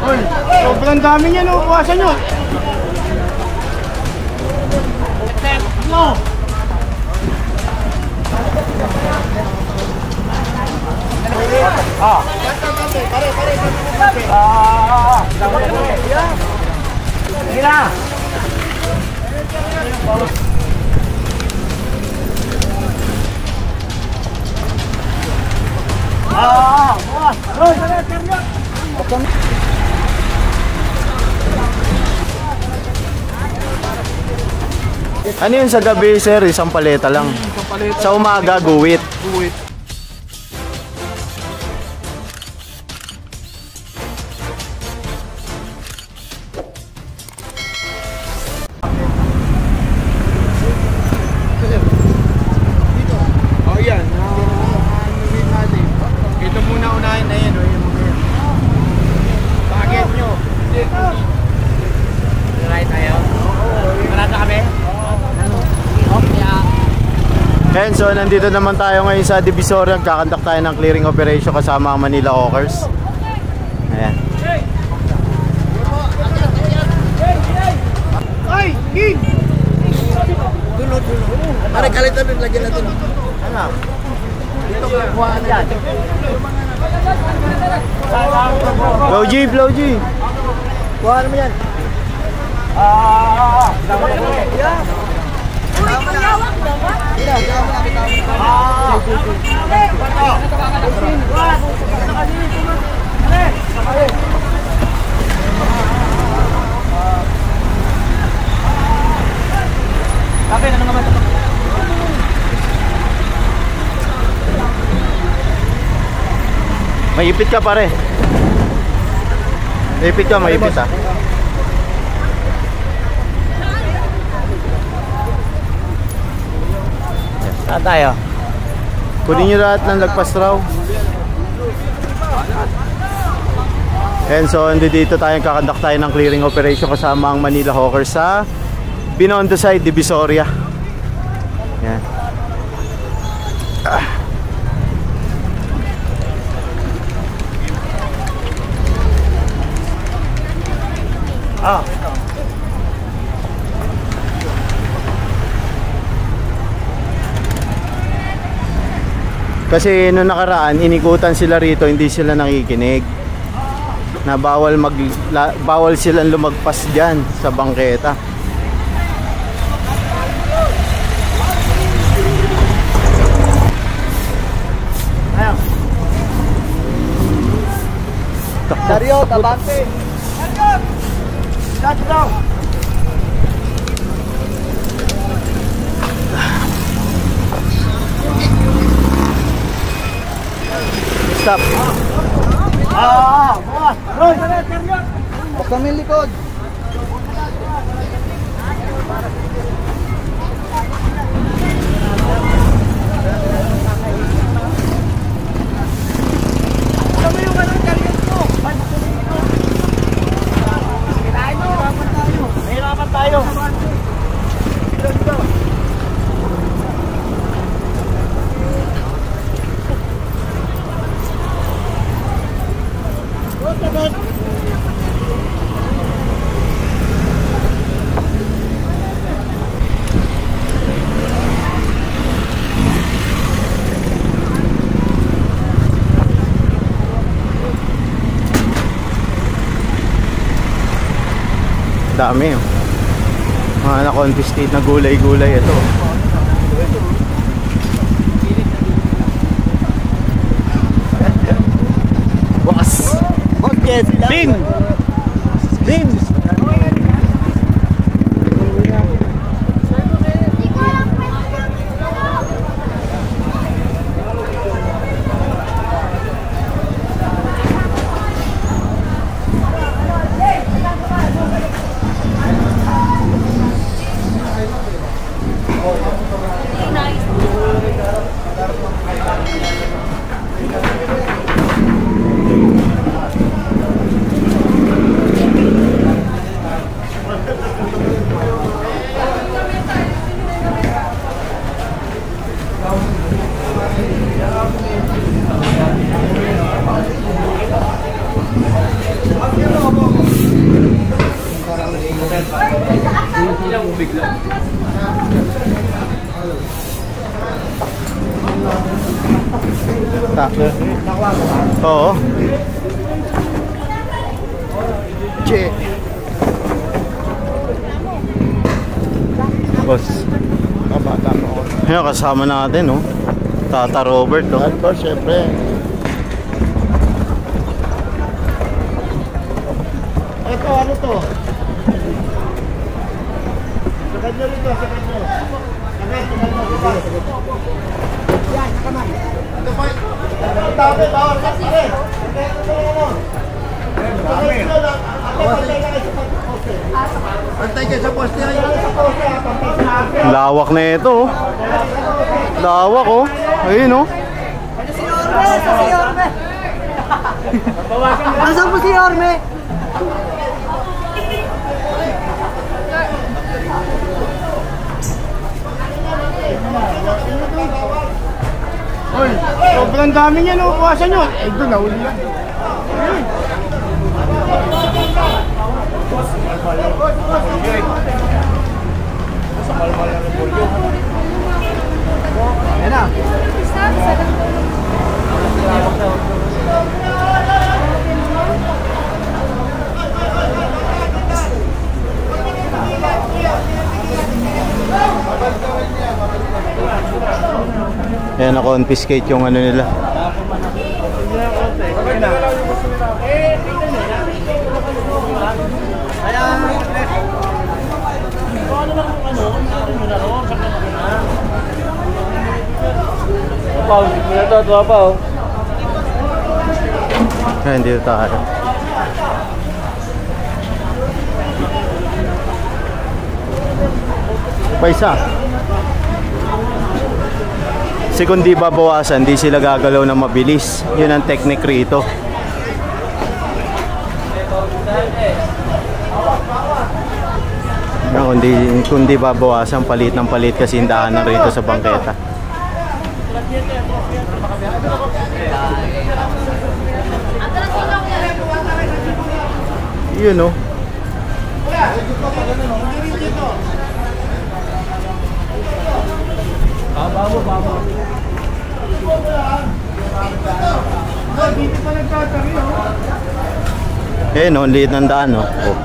Oy, sobrang dami niya, no? Buwasan nyo. No! Ah. Pare. Gila. Ano yun sa gabi, sir? Isang paleta lang. Sa umaga, guwit. And so nandito naman tayo ngayon sa Divisoria, kakandak tayo ng clearing operation kasama ang Manila Hawkers. Ayan. Ay, King! Dulo. Pare, kalit natin, lagyan natin. Ano? Dito kuhaan yan. Blow G. Kuhaan mo yan. Maipit ka pare. Maipit ha. Saan tayo? Kunin nyo lahat ng lagpas raw. And so dito tayo kakandak tayo ng clearing operation kasama ang Manila Hawkers sa Binondo Side, Divisoria. Yan. Kasi noong nakaraan, inikutan sila rito, hindi sila nakikinig. Na bawal silang lumagpas diyan sa bangketa. Dario, tabante. Stop daw. Stop. Roy, huwag kami likod. Sabi yung anong target mo? Mahirapan tayo. Dami oh. Mga na-confiscate na gulay-gulay ito. Boss! Bin! Oo. Che. Boss. Kabata ko. Ayan, kasama natin, no? Tata Robert, no? Ano ba, syempre. Ito, ano to? Sa kanya rito, sa kanya. Yan, kamay. Ito pa. Ang dami, bawal ka sige. Dami. Pantay kayo sa poste. Lawak na ito, oh. Lawak, oh. Ayun, oh. Nasaan po si Orme? Oy, sobrang dami niya, no? Buwasan nyo. Eh, doon, nahuli yan. Ayan na. Ayan, na-confiscate yung ano nila. Ayan, dito tayo. Paisa. Kasi kung di babawasan, di sila gagalaw na mabilis. Yun ang technique rito. Kung di babawasan, palit ng palit kasi yung daanan rito sa bangketa. Yun, oh. Eh, no, liit ng daan, no? Oh.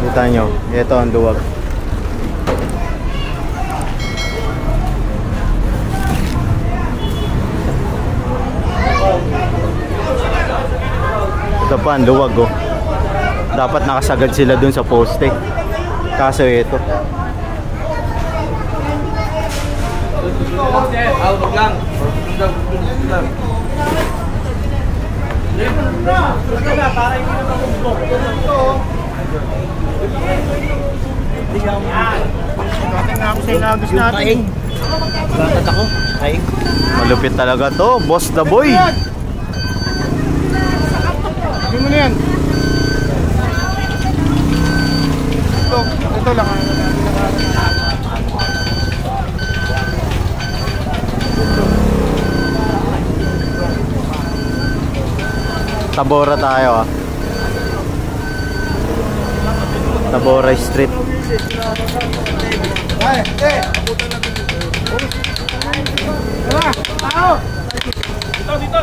Kita nyo, ito ang duwag. Ito pa ang duwag, oh. Dapat nakasagad sila dun sa poste. Kaso ito. Malupit talaga to, Boss the Boy. Hindi mo na yan. Ito lang. Tabora tayo, ah. Tabora Street. Ay, tao! Dito!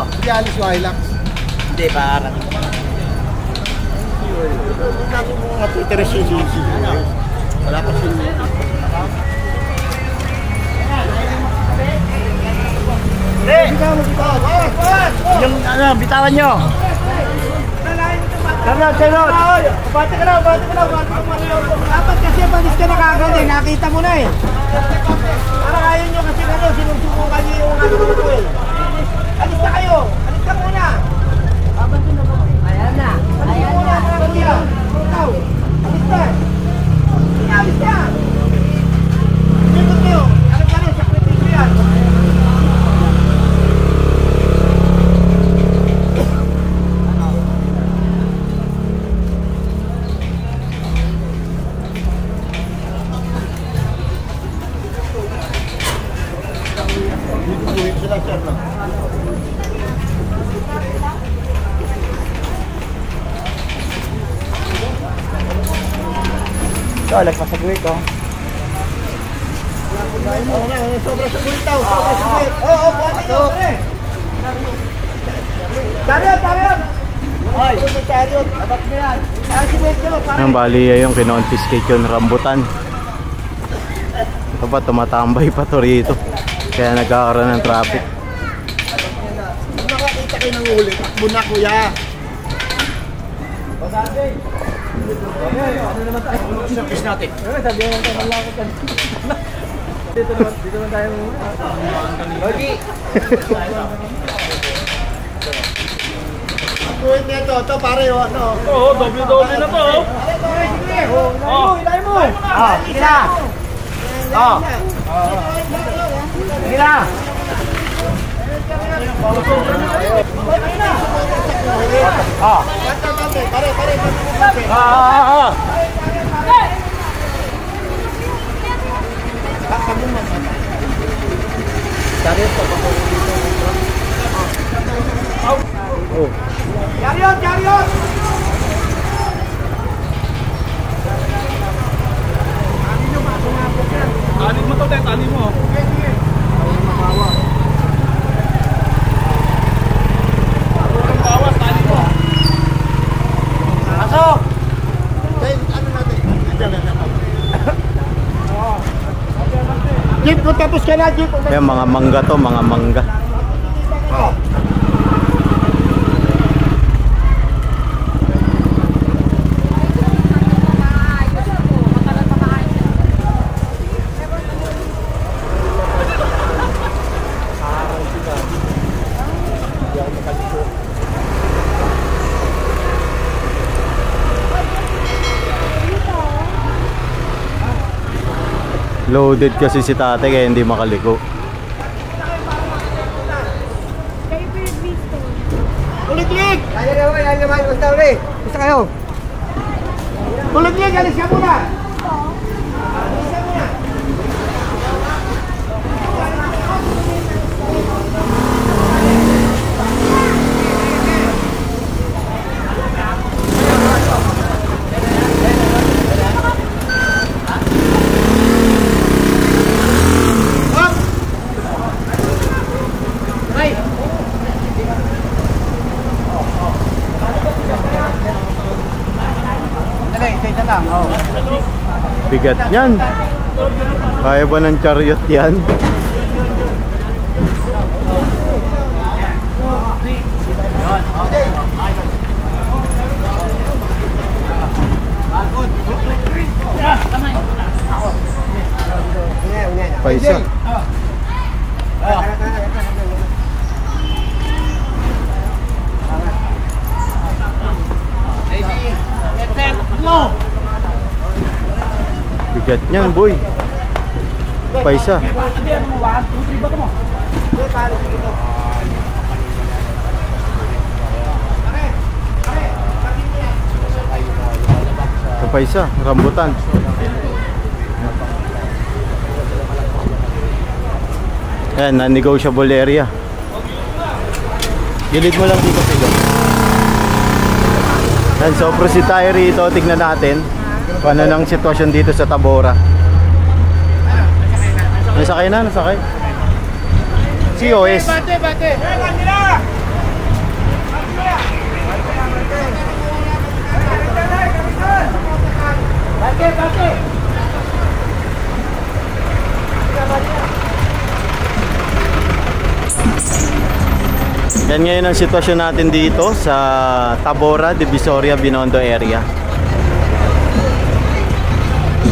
Hindi alis yung Hilux. Hindi, parang. Hindi mo nga titeres yung sisi. Wala pa siya. Yung ano, bitawan nyo. Charot! Bati ka na. Dapat kasi balis ka na kagad eh, nakita mo na eh. Para kaya nyo kasi ano, sinusubukan nyo yung ano ko eh. Alis na kayo! Alis ka muna! Ayan na! Alis na! Alis na! Alis na! Sikot nyo! Alam ka rin, sakripisyo yan! Ito, lagpasagwit oh. Sobra sa gulit daw, sobra sa gulit. Oo, buhatin nyo, pre. Chariot, chariot! Ay, chariot, abot mo yan. Ang bali yung kinonfiscate yung rambutan. Ito pa, tumatambay pa to rito. Kaya nagkakaroon ng traffic. Nakakita kayo ng uli, takbo na kuya. Basante. Ano naman tayo? Service natin. Sabi naman tayo malakot. Dito naman tayo. Lagi. Kuwit nito, ito pare o ano? Oo, doble-doble na to. Sige, ilay mo. Sige na. Sige na. Chariot, chariot! Tanin mo to, te. Tanin mo. Bawas, tanin mo. Pasok! Ano natin? Jeep, kung tapos ka na, Jeep. Kaya mga mangga to, mga mangga. Loaded kasi si tate kaya hindi makaliko. Ulit-lig! Kaya naman, basta ulit. Basta kayo. Ulit-lig, alis ka muna. Alis ka muna. Bigat yan. Kaya ba ng chariot yan? Paisa. Bigat niyan, boy. Paisa. Paisa, rambutan. Yan, non-negotiable area. Gilid mo lang dito, Pigo. Yan, so proceed tayo rito. Tignan natin kung ano ng sitwasyon dito sa Tabora. Nasakay na, nasakay. COS. Bate! Bate! Yan ngayon ang sitwasyon natin dito sa Tabora, Divisoria, Binondo area.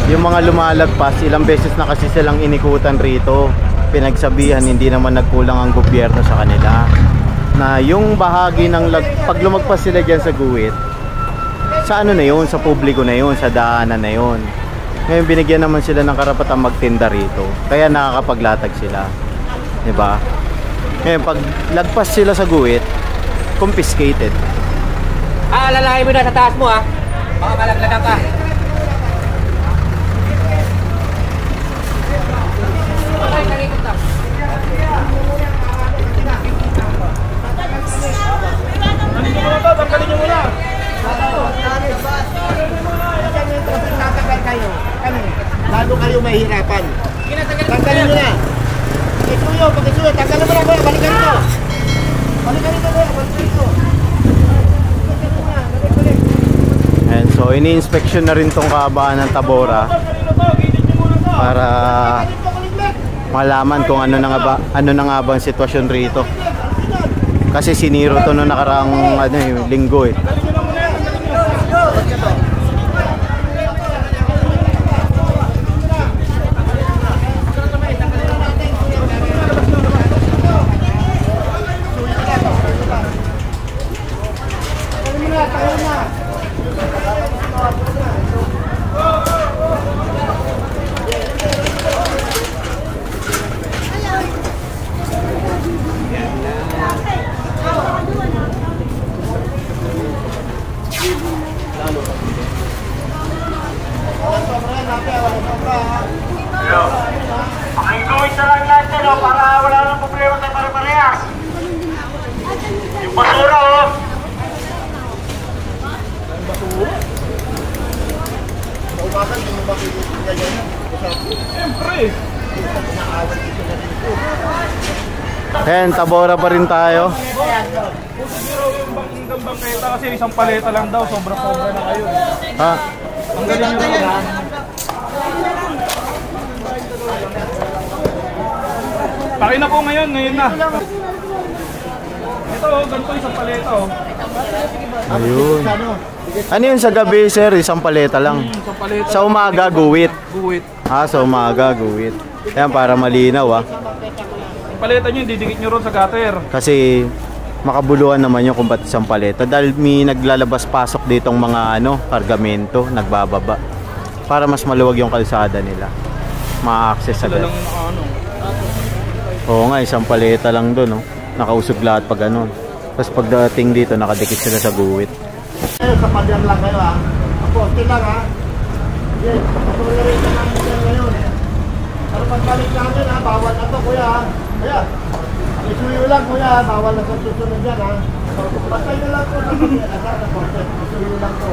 Yung mga lumalagpas, ilang beses na kasi silang inikutan rito. Pinagsabihan, hindi naman nagkulang ang gobyerno sa kanila. Na yung bahagi ng pag lumagpas sila dyan sa guwit, sa ano na yun, sa publiko na yun, sa daanan na yun. Ngayon binigyan naman sila ng karapatang magtinda rito. Kaya nakakapaglatag sila. Diba? Ngayon pag lagpas sila sa guwit, confiscated. Alalahin mo na sa taas mo ha. Baka malaglagan ka. Tanggalin nyo muna. Tatagal kayo. kayo mahihirapan. Tanggalin nyo na. Pakisuyo, tanggalin mo na kuya, balikan nito. Balikan nito kuya, balikan nito. And so ini-inspection na rin tong kahabaan ng Tabora para malaman kung ano na nga ba ang sitwasyon rito. Kasi siniro to noong nakaraang linggo eh. Pakingguin na lang natin para wala nang problema sa pare-parehas. Yung basura Umakan, hindi mo makikita ganyan. Siyempre. Ayan, Tabora pa rin tayo. Yung bangketa kasi isang paleta lang daw, sobra-sobra na kayo. Ha? Ang galing nyo lang. Paki na po ngayon na. Ito, ganito isang paleta Ayun. Ano yun sa gabi, sir? Isang paleta lang. Isang paleta. Sa umaga, guwit. Guwit. Sa umaga, guwit. Ayan, para malinaw Yung paleta nyo, didikit nyo ron sa gutter. Kasi makabuluhan naman yun kung ba't isang paleta. Dahil may naglalabas-pasok ditong mga kargamento, nagbababa. Para mas maluwag yung kalsada nila. Ma-access Sila agad. lang Oo nga, isang paleta lang doon. Nakausog lahat pag ganun. Tapos pagdating dito, nakadikit sila sa guwit. Sa padyang lang kayo Ang poste lang Yes, patuloy na namin yan ngayon. Pero pagbalik namin bawal na to kuya Kaya, isuyo lang kuya bawal na sa susunod yan Basta nyo lang po sa poste. Isuyo lang po.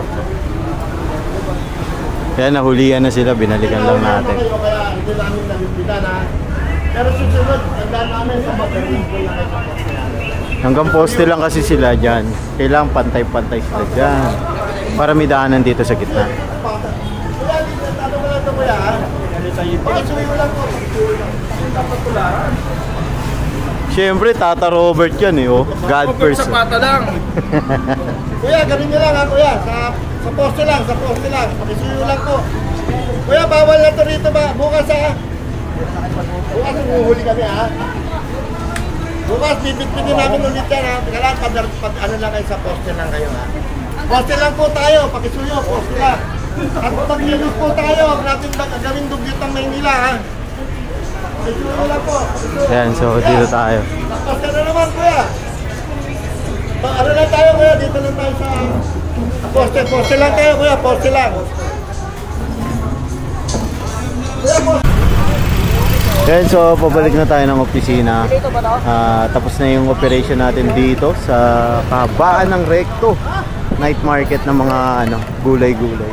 Kaya nahulihan na sila, binalikan lang natin. Kaya hindi namin nabibigyan Pero susunod, tandaan namin sa magaling ko lang sa poste. Hanggang poste lang kasi sila dyan. Kailangan pantay-pantay sila dyan. Para may daanan dito sa gitna. Kuya, ano mo lang ito kuya Pakisuyo lang po. Dapat tularan. Siyempre, Tata Robert yan God first. Sa pata lang. Kuya, ganun nyo lang kuya. Sa poste lang, Pakisuyo lang po. Kuya, bawal na ito rito ba? Bukas Bukas umuhuli kami Bukas, bibit-bitin namin ulit yan Kailangan ano lang kayo sa poste lang kayo Poste lang po tayo, pakisuyo, poste lang. At pag-ilos po tayo, huwag natin gawin dugyot ng Maynila Pakisuyo lang po. Ayan, so dito tayo. Poste na naman kuya. Ano lang tayo kuya, dito lang tayo sa poste lang tayo kuya, poste lang. Kuya, poste. Ayan, so pabalik na tayo ng opisina. Tapos na yung operation natin dito sa kahabaan ng Recto. Night market ng mga gulay-gulay.